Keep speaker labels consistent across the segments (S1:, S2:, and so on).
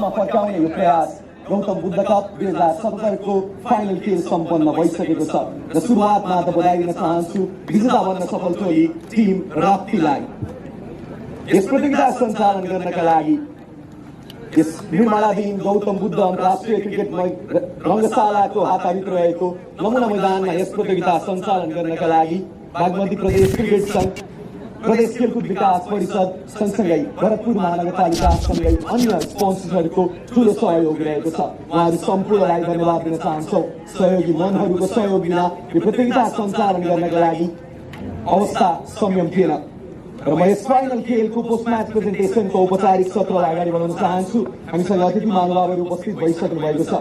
S1: मञ्चमा फर्काउने यो प्रयास गौतम बुद्ध कप 2077 को फाइनल खेल सम्पन्न भइसकेको छ र सुरुवातमा त बधाई दिन चाहन्छु विजेता बन्न सफल टोली टिम राप्तीलाई। यस प्रतियोगिता सञ्चालन गर्नका लागि यस निर्माणाधीन गौतम बुद्ध अन्तर्राष्ट्रिय क्रिकेट रङ्गशालाको हाताभित्र रहेको नमुना मैदानमा यस प्रतियोगिता सञ्चालन गर्नका लागि बागमती प्रदेश क्रिकेट सङ्घ, प्रदेश खेलकुद विकास परिषद सँगसँगै भरतपुर महानगरपालिकासँगै अन्य स्पोन्सरहरूको ठूलो सहयोग रहेको छ। उहाँहरू सम्पूर्णलाई धन्यवाद दिन चाहन्छौँ। सहयोगी मनहरूको सहयोग बिना यो प्रतियोगिता सञ्चालन गर्नका लागि अवस्था संयम थिएन र म यस फाइनल खेलको पोस्ट म्याच प्रेजेन्टेसनको औपचारिक सत्रलाई अगाडि बढाउन चाहन्छु। हामीसँग अतिथि महानुभावहरू उपस्थित भइसक्नु भएको छ।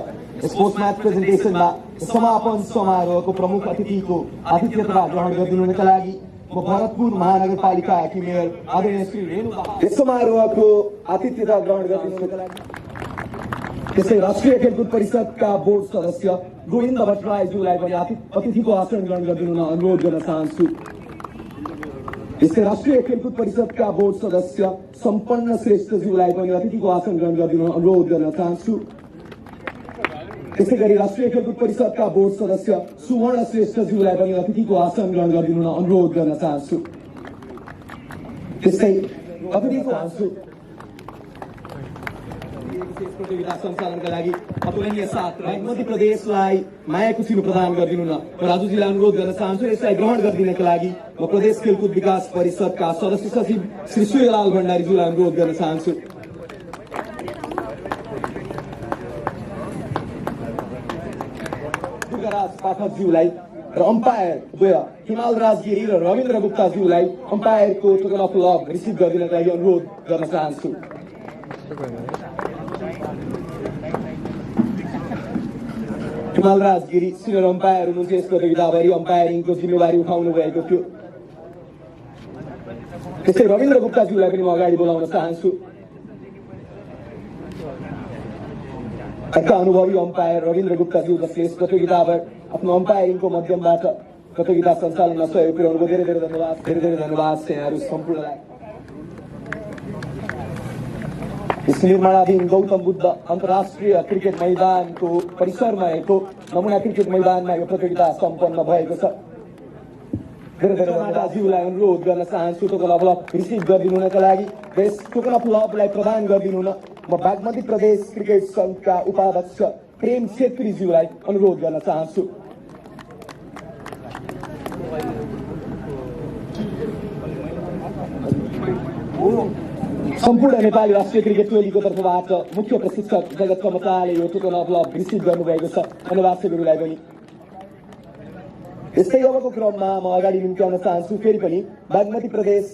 S1: यस पोस्ट म्याच प्रेजेन्टेसनमा समापन समारोहको प्रमुख अतिथिको आतिथ्यता ग्रहण गरिदिनुका लागि म भरतपुर महानगरपालिकाकी मेयर आदरणीय श्री रेणु यस समारोहको आतिथ्यता ग्रहण गरिदिनुका लागि त्यसै राष्ट्रिय खेलकुद परिषदका बोर्ड सदस्य गोविन्द भट्टराईज्यूलाई पनि अतिथिको आसन ग्रहण गरिदिनु अनुरोध गर्न चाहन्छु। त्यसै राष्ट्रिय खेलकुद परिषदका बोर्ड सदस्य सम्पन्न श्रेष्ठज्यूलाई पनि अतिथिको आसन ग्रहण गरिदिनु अनुरोध गर्न चाहन्छु। त्यसै गरी राष्ट्रिय खेलकुद परिषदका बोर्ड सदस्य सुवर्ण श्रेष्ठज्यूलाई पनि अतिथिको आसन ग्रहण गरिदिनु अनुरोध गर्न चाहन्छु। त्यसै अतिथिको आसन प्रतियोगिता सञ्चालनका लागि अतुलनीय साथ बागमती प्रदेशलाई मायाको चिनो प्रदान गरिदिनु न राजुजीलाई अनुरोध गर्न चाहन्छु। यसलाई ग्रहण गरिदिनका लागि म प्रदेश खेलकुद विकास परिषदका सदस्य सचिव श्री सूर्यलाल भण्डारीज्यूलाई अनुरोध गर्न चाहन्छु। दुर्गाराज पाठकज्यूलाई र अम्पायर द्वय हिमाल राजगिरी र रविन्द्र गुप्ताज्यूलाई अम्पायरको टोकन अफ लभ रिसिभ गरिदिनका लागि अनुरोध गर्न चाहन्छु। हिमाल राजगिरी सिनियर अम्पायर हुनुहुन्छ। यस प्रतियोगिताभरि अम्पायरिङको जिम्मेवारी उठाउनु भएको थियो। त्यसै रविन्द्र गुप्ताज्यूलाई पनि म अगाडि बोलाउन चाहन्छु। अर्का अनुभवी अम्पायर रविन्द्र गुप्ताज्यू जसले यस प्रतियोगिताबाट आफ्नो अम्पायरिङको माध्यमबाट प्रतियोगिता सञ्चालनमा सहयोग पुर्याउनुभयो। धेरै धेरै धन्यवाद, धेरै धेरै धन्यवाद छ यहाँहरू सम्पूर्णलाई। यस निर्माणाधीन गौतम बुद्ध अन्तर्राष्ट्रिय क्रिकेट मैदानको परिसरमा रहेको नमुना क्रिकेट मैदानमा यो प्रतियोगिता सम्पन्न भएको छ। धेरै धेरै धन्यवादज्यूलाई अनुरोध गर्न चाहन्छु टोकन अफ लभ रिसिभ गरिदिनुका लागि। यस टोकन अफ लभलाई प्रदान गरिदिनु न म बागमती प्रदेश क्रिकेट सङ्घका उपाध्यक्ष प्रेम छेत्रीज्यूलाई अनुरोध गर्न चाहन्छु। सम्पूर्ण नेपाली राष्ट्रिय क्रिकेट टोलीको तर्फबाट मुख्य प्रशिक्षक जगत कमताले यो टोकन अफ लभ रिसिभ गर्नुभएको छ। धन्यवाद छ गुरुलाई पनि। यस्तै अबको क्रममा म अगाडि निम्त्याउन चाहन्छु फेरि पनि बागमती प्रदेश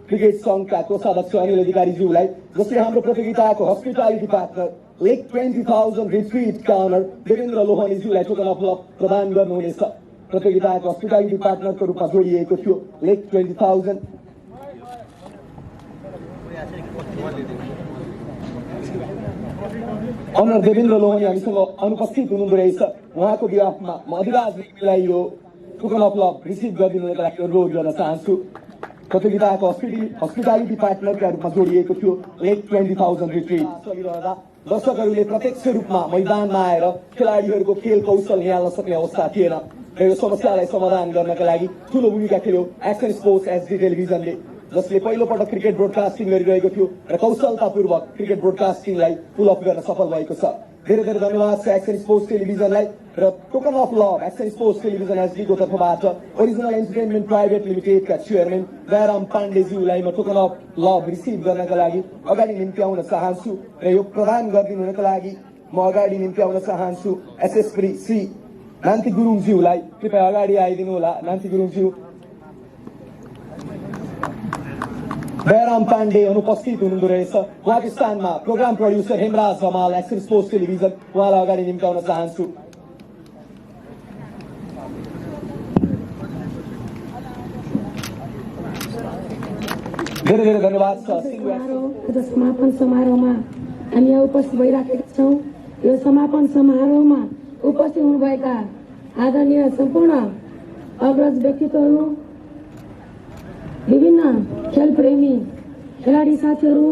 S1: क्रिकेट सङ्घका कोषाध्यक्ष अनिल अधिकारीज्यूलाई जसले हाम्रो प्रतियोगिताको हस्पिटालिटी पार्टनर लेक 20,000 रिट्रिटका अनर देवेन्द्र लोहनीज्यूलाई टोकन अफ लभ प्रदान गर्नुहुनेछ। प्रतियोगिताको हस्पिटालिटी पार्टनरको रूपमा जोडिएको थियो लेक 20,000। अनर देवेन्द्र लोहनी हामीसँग अनुपस्थित हुनुहुँदो रहेछ। उहाँको बिहाफमा म अधिराजलाई यो टोकन अफ लभ रिसिभ गरिदिनुका लागि अनुरोध गर्न चाहन्छु। प्रतियोगिताको हस्पिटालिटी पार्टनरका रूपमा जोडिएको थियो लेक 20,000 रिट्रिट। चलिरहँदा दर्शकहरूले प्रत्यक्ष रूपमा मैदानमा आएर खेलाडीहरूको खेल कौशल निहाल्न सक्ने अवस्था थिएन र यो समस्यालाई समाधान गर्नका लागि ठूलो भूमिका खेल्यो एक्सन स्पोर्ट्स एचडी टेलिभिजनले, जसले पहिलो पटक क्रिकेट ब्रोडकास्टिङ गरिरहेको थियो र कौशलतापूर्वक क्रिकेट ब्रोडकास्टिङलाई पुल अप गर्न सफल भएको छ। धेरै धेरै धन्यवाद छ एक्सन स्पोर्ट्स टेलिभिजनलाई र token of love action sports television एचडीको तर्फबाट ओरिजिनल एन्टरटेनमेन्ट प्राइभेट लिमिटेडका चेयरम्यान दयाराम पाण्डेज्यूलाई म टोकन अफ लभ रिसिभ गर्नका लागि अगाडि निम्त्याउन चाहन्छु र यो प्रदान गरिदिनुका लागि म अगाडि निम्त्याउन चाहन्छु एसएसपी श्री नान्ती गुरुङज्यूलाई। कृपया अगाडि आइदिनु होला नान्ती गुरुङज्यू। दयाराम पाण्डे अनुपस्थित हुनुहुँदो रहेछ। उहाँको स्थानमा program producer Hemraj Hamal Action sports Television, उहाँलाई अगाडि निम्त्याउन चाहन्छु। धेरै धेरै धन्यवाद छ।
S2: समापन समारोहमा हामी यहाँ उपस्थित भइराखेका छौँ। यो समापन समारोहमा उपस्थित हुनुभएका आदरणीय सम्पूर्ण अग्रज व्यक्तित्वहरू, विभिन्न खेल प्रेमी खेलाडी साथीहरू,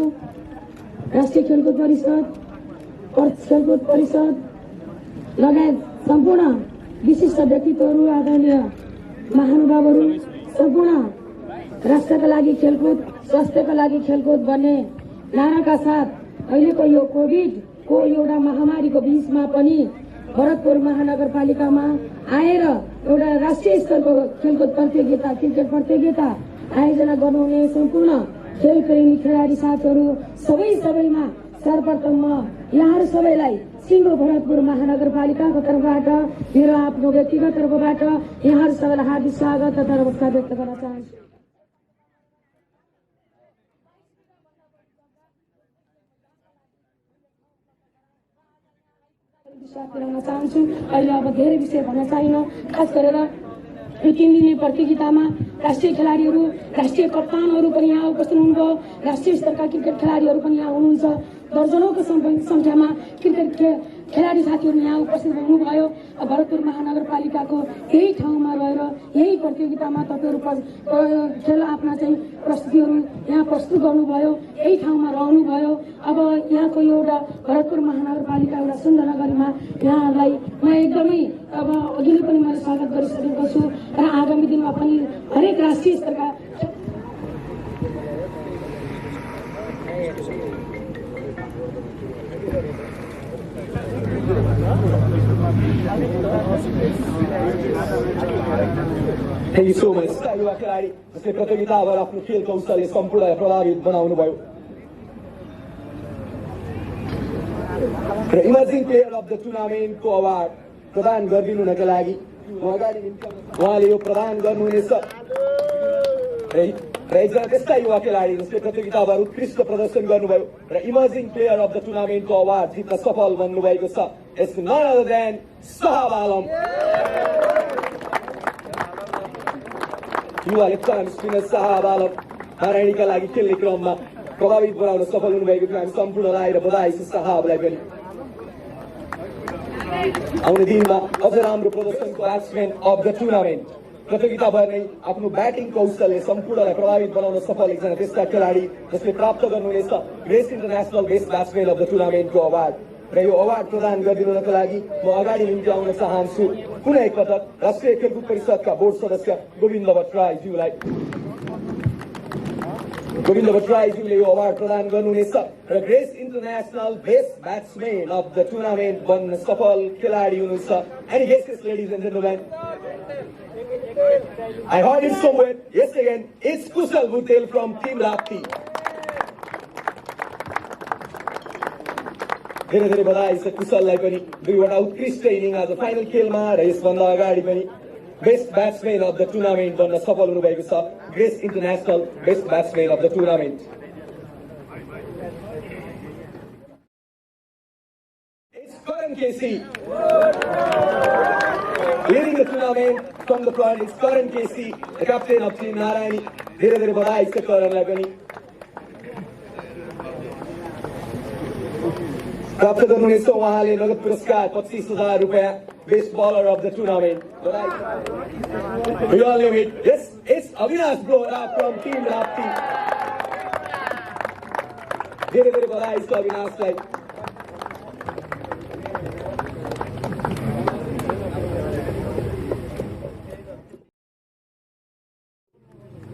S2: राष्ट्रिय खेलकुद परिषद खेलकुद परिषद लगायत सम्पूर्ण विशिष्ट व्यक्तित्वहरू आदरणीय महानुभावहरू सम्पूर्ण राष्ट्रका लागि खेलकुद स्वास्थ्यका लागि खेलकुद भन्ने नाराका साथ अहिलेको यो कोभिडको एउटा महामारीको बीचमा पनि भरतपुर महानगरपालिकामा आएर एउटा राष्ट्रिय स्तरको खेलकुद प्रतियोगिता क्रिकेट प्रतियोगिता आयोजना गर्नुहुने सम्पूर्ण खेल प्रेमी खेलाडी साथीहरू सबैमा सर्वप्रथम म यहाँहरू सबैलाई सिङ्गो भरतपुर महानगरपालिकाको तर्फबाट मेरो आफ्नो व्यक्तिगत तर्फबाट यहाँहरू सबैलाई हार्दिक स्वागत तथा नमस्कार व्यक्त गर्न चाहन्छु। अहिले अब धेरै विषय भन्न चाहिन। खास गरेर यो 3 दिने प्रतियोगितामा राष्ट्रिय खेलाडीहरू राष्ट्रिय कप्तानहरू पनि यहाँ उपस्थित हुनुभयो। राष्ट्रिय स्तरका क्रिकेट खेलाडीहरू पनि यहाँ हुनुहुन्छ। दर्जनौंको संख्यामा क्रिकेट खेलाडी साथीहरू यहाँ उपस्थित हुनुभयो। भरतपुर महानगरपालिकाको यही ठाउँमा रहेर यही प्रतियोगितामा तपाईँहरू खेल आफ्ना चाहिँ प्रस्तुतिहरू यहाँ प्रस्तुत गर्नुभयो। यही ठाउँमा रहनुभयो। अब यहाँको एउटा भरतपुर महानगरपालिका एउटा सुन्दर नगरीमा यहाँहरूलाई म एकदमै अब अघि नै पनि मैले स्वागत गरिसकेको छु र आगामी दिनमा पनि हरेक राष्ट्रिय स्तरका
S1: Thank you so much. युवा खेलाडी जसले प्रतियोगिताबाट आफ्नो खेल कौशलले सम्पूर्णलाई प्रभावित बनाउनु भयो र इमर्जिङ प्लेयर अफ द टुर्नामेन्टको अवार्ड प्रदान गरिदिनुका लागि उहाँले यो प्रदान गर्नुहुनेछ र एकजना त्यस्ता युवा खेलाडी जसले प्रतियोगिताबाट उत्कृष्ट प्रदर्शन गर्नुभयो र इमर्जिङ प्लेयर अफ द टुर्नामेन्टको अवार्ड जित्न सफल बन्नुभएको छ। It's none other than Sahab Alam. युवा लेफ्ट स्पिनर Sahab Alam नारायणीका लागि खेल्ने क्रममा प्रभावित बनाउन सफल हुनुभएको थियो। हामी सम्पूर्णलाई र बधाई छ साहबलाई पनि। आउने दिनमा अझ राम्रो प्रदर्शनको ब्याट्सम्यान अफ द टुर्नामेन्ट प्रतियोगिताभर नै आफ्नो ब्याटिङ कौशलले सम्पूर्णलाई प्रभावित बनाउन सफल एकजना त्यस्ता खेलाडी जसले प्राप्त गर्नुहुनेछ Grace international best batsman of the टुर्नामेन्टको अवार्ड र यो अवार्ड प्रदान गरिदिनुका लागि म अगाडि निम्ति आउन चाहन्छु पुनः एकपटक राष्ट्रिय खेलकुद परिषदका बोर्ड सदस्य गोविन्द भट्टराईज्यूलाई। गोविन्द भट्टराईज्यूले यो अवार्ड प्रदान गर्नुहुनेछ र grace international best batsman of the tournament बन्न सफल खेलाडी हुनुहुन्छ। Any guesses ladies and gentlemen? I heard it somewhere. Yes, again, it's Kusal Butel from Team Rapti. धेरै धेरै बधाई छ कुशललाई पनि। दुईवटा उत्कृष्ट इनिङ आज फाइनल खेलमा र यसभन्दा अगाडि पनि best batsman of the tournament बन्न सफल हुनुभएको छ। Grace international best batsman of the tournament. It's Karan Casey. Leading the tournament from the front is Karan Casey, the captain of Team Narayani. धेरै धेरै बधाई छ करणलाई पनि। प्राप्त गर्नुहुनेछ उहाँले नगद पुरस्कार 25,000 रुपैयाँ best bowler of the tournament. We all know it. Yes, it's Avinash Bora from Team Rapti. धेरै धेरै बधाई छ अविनाशलाई।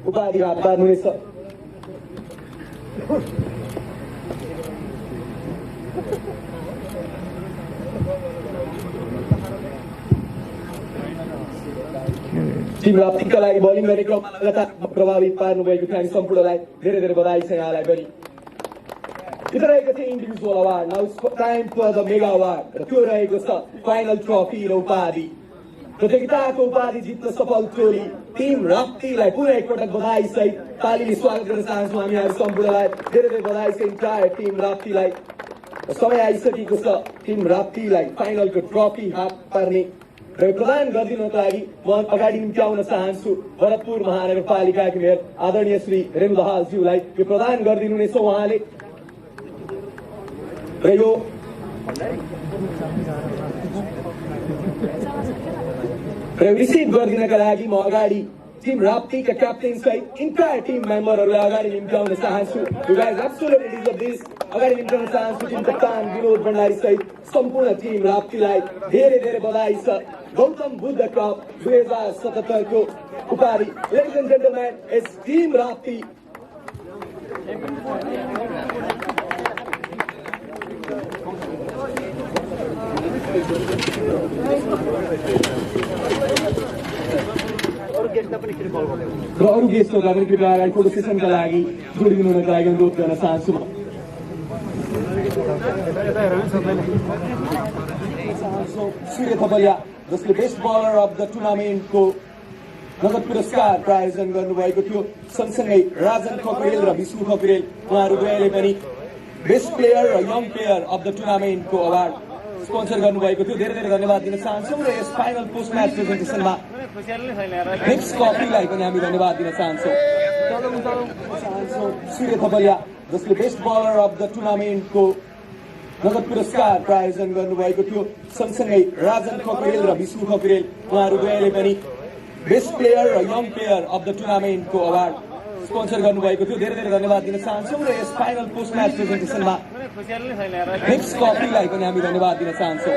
S1: उपाधि हात पार्नुहुनेछ। टिम राप्तीका लागि बलिङ गर्ने क्रममा लगातार प्रभावित पार्नुभएको थियो। हामी सम्पूर्णलाई धेरै धेरै बधाई छ यहाँलाई पनि। यो रहेको थियो individual award. Now it's time for the mega award र त्यो रहेको छ फाइनल ट्रफी र उपाधि। प्रतियोगिताको उपाधि जित्न सफल टोली टिम राप्तीलाई पुनः एकपटक बधाई सहित तालीले स्वागत गर्न चाहन्छौँ हामीहरू सम्पूर्णलाई। धेरै धेरै बधाई छ इन्टायर टिम राप्तीलाई। समय आइसकेको छ टिम राप्तीलाई फाइनलको ट्रफी हात पार्ने र प्रदान गरिदिनुका लागि म अगाडि निम्ति आउन चाहन्छु भरतपुर महानगरपालिकाकी मेयर आदरणीय श्री रेणु दाहालज्यूलाई। यो प्रदान गरिदिनुहुनेछ उहाँले र यो रिसिभ गरिदिनका लागि म अगाडि टिम राप्तीका क्याप्टेन सहित इन्टायर टिम मेम्बरहरूलाई अगाडि निम्ति आउन चाहन्छु। You guys absolutely deserve this. अगाडि निम्ताउन चाहन्छु टिम कप्तान विनोद भण्डारी सहित सम्पूर्ण टिम राप्तीलाई धेरै धेरै बधाई छ गौतम बुद्ध कप 2077 को उपाधि ladies and gentleman it's team Rapti र अरू गेस्टहरूलाई पनि कृपया अगाडि फोटो सेसनका लागि जोडिदिनु हुनका लागि अनुरोध गर्न चाहन्छु म सूर्य थपलिया जसले बेस्ट बलर अफ द टुर्नामेन्टको नगद पुरस्कार प्रायोजन गर्नुभएको थियो सँगसँगै राजन खकुरेल र विष्णु खकुरेल उहाँहरू दुवैले पनि बेस्ट प्लेयर र यङ प्लेयर अफ द टुर्नामेन्टको अवार्ड स्पोन्सर गर्नुभएको थियो धेरै धेरै धन्यवाद दिन चाहन्छौँ र यस फाइनल पोस्ट म्याच प्रेजेन्टेसनमा नेक्स्ट कपीलाई पनि हामी धन्यवाद दिन चाहन्छौँ सूर्य थपलिया जसले बेस्ट बलर अफ द टुर्नामेन्टको नगद पुरस्कार प्रायोजन गर्नुभएको थियो सँगसँगै राजन खकुरेल र विष्णु खकुरेल उहाँहरू दुवैले पनि बेस्ट प्लेयर र यङ प्लेयर अफ द टुर्नामेन्टको अवार्ड स्पोन्सर गर्नुभएको थियो धेरै धेरै धन्यवाद दिन चाहन्छौँ र यस फाइनल पोस्ट म्याच प्रेजेन्टेसनमा नेक्स्ट कपीलाई पनि हामी धन्यवाद दिन चाहन्छौँ